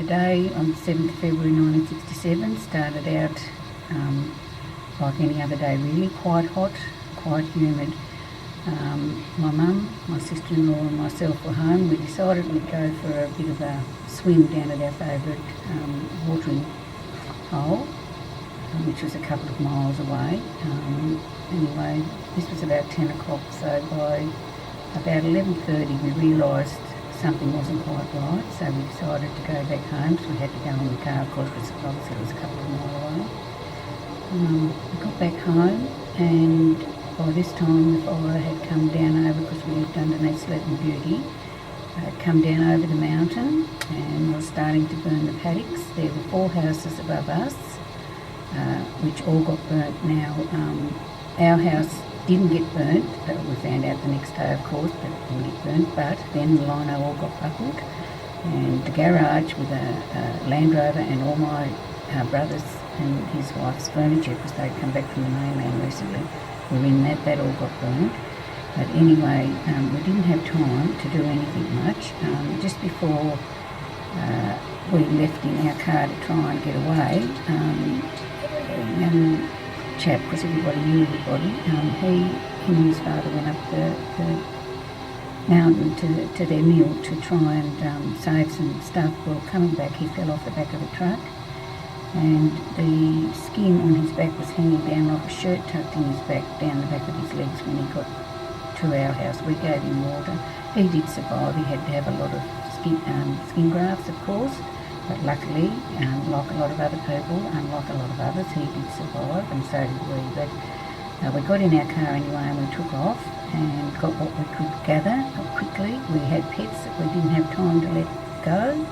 day on the 7th of February 1967 started out like any other day really, quite hot, quite humid. My mum, my sister-in-law and myself were home. We decided we'd go for a bit of a swim down at our favourite watering hole, which was a couple of miles away. Anyway, this was about 10 o'clock, so by about 11:30 we realised something wasn't quite right, so we decided to go back home, so we had to go in the car, of course, because obviously it was a couple of miles away. We got back home, and by this time the fire had come down over, because we lived underneath Sleeping Beauty, it had come down over the mountain and was starting to burn the paddocks. There were 4 houses above us, which all got burnt. Now, our house didn't get burnt, but we found out the next day, of course, that it didn't get burnt, but then the lino all got buckled, and the garage with a Land Rover and all my brother's and his wife's furniture, because they'd come back from the mainland recently, were in that. That all got burnt. But anyway, we didn't have time to do anything much. Just before we left in our car to try and get away, a young chap, because everybody knew everybody, he and his father went up the mountain to their mill to try and save some stuff. Well, coming back, he fell off the back of a truck, and the skin on his back was hanging down like a shirt tucked in his back, down the back of his legs when he got to our house. We gave him water. He did survive. He had to have a lot of skin grafts, of course, but luckily, like a lot of other people, unlike a lot of others, he did survive, and so did we. But we got in our car anyway, and we took off and got what we could gather quickly. We had pets that we didn't have time to let go,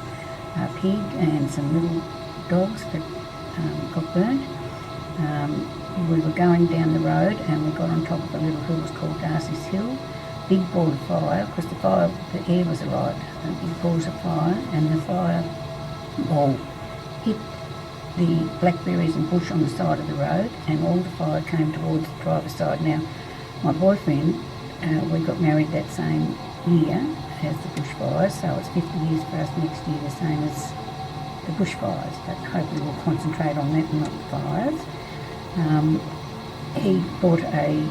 a pig and some little dogs that got burnt. We were going down the road, and we got on top of a little hill, it was called Darcy's Hill. Big ball of fire, because the air was alight, big balls of fire, and the fire ball hit the blackberries and bush on the side of the road, and all the fire came towards the driver's side. Now, my boyfriend, we got married that same year as the bushfires, so it's 50 years for us next year, the same as the bushfires, but hopefully we'll concentrate on that and not the fires. He bought a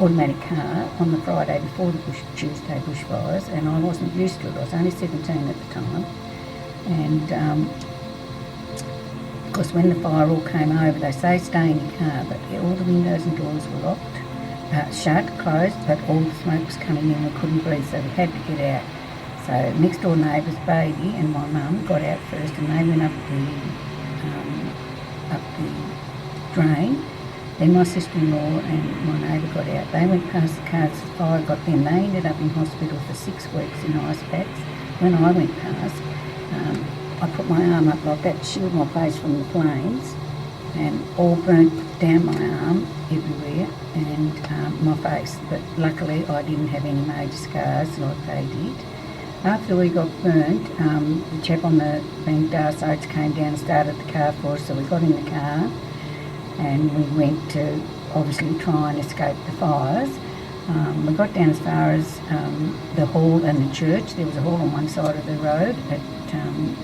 automatic car on the Friday before the Tuesday bushfires, and I wasn't used to it. I was only 17 at the time, and of course when the fire all came over, they say stay in your car, but all the windows and doors were locked, shut, closed, but all the smoke was coming in. We couldn't breathe, so we had to get out. So next door neighbour's baby and my mum got out first, and they went up the drain. Then my sister-in-law and my neighbour got out. They went past the cars, the fire got them. They ended up in hospital for 6 weeks in ice packs. When I went past, I put my arm up like that to shield my face from the flames, and all burnt down my arm everywhere and my face. But luckily I didn't have any major scars like they did. After we got burnt, the chap on the bank, Darcy, came down and started the car for us, so we got in the car and we went to obviously try and escape the fires. We got down as far as the hall and the church. There was a hall on one side of the road at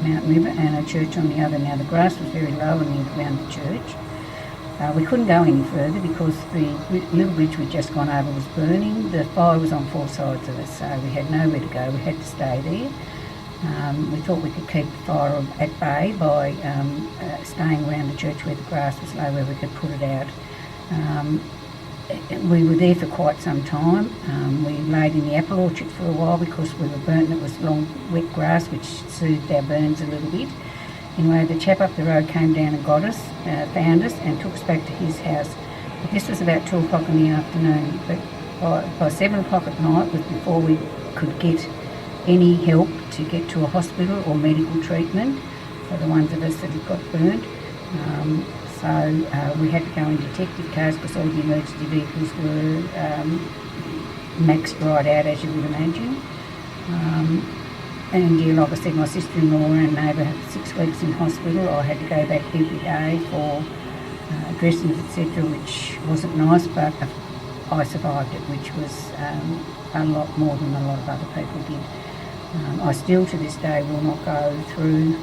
Mountain River and a church on the other. Now the grass was very low around the church. We couldn't go any further because the little bridge we'd just gone over was burning. The fire was on 4 sides of us, so we had nowhere to go. We had to stay there. We thought we could keep the fire at bay by staying around the church where the grass was low, where we could put it out. We were there for quite some time. We laid in the apple orchard for a while because we were burnt and it was long wet grass, which soothed our burns a little bit. Anyway, the chap up the road came down and got us, found us and took us back to his house. But this was about 2 o'clock in the afternoon, but by 7 o'clock at night was before we could get any help to get to a hospital or medical treatment for the ones of us that had got burnt. So we had to go in detective cars because all the emergency vehicles were maxed right out, as you would imagine. And yeah, like I said, my sister-in-law and neighbour had 6 weeks in hospital. I had to go back every day for dressings, etc., which wasn't nice, but I survived it, which was a lot more than a lot of other people did. I still to this day will not go through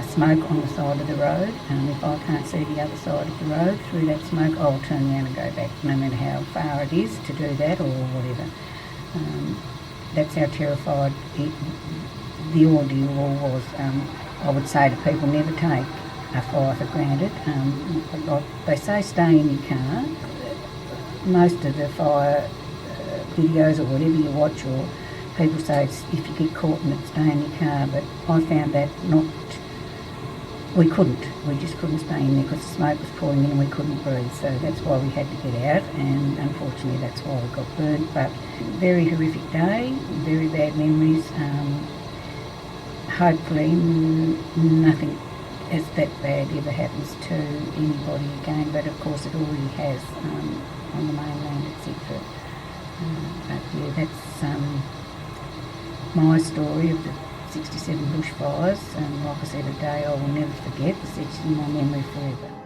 smoke on the side of the road. If I can't see the other side of the road through that smoke, I'll turn around and go back, no matter how far it is to do that or whatever. That's how terrified the ordeal was. I would say to people, never take a fire for granted. Like they say, stay in your car. Most of the fire videos or whatever you watch, or people say it's, if you get caught in it, stay in your car. But I found that we just couldn't stay in there because the smoke was pouring in and we couldn't breathe. So that's why we had to get out, and unfortunately that's why we got burnt. But very horrific day, very bad memories. Hopefully nothing as that bad ever happens to anybody again, but of course it already has on the mainland, etc. But yeah, that's my story of the 67 bushfires, and like I said, a day I will never forget. It's etched in my memory forever.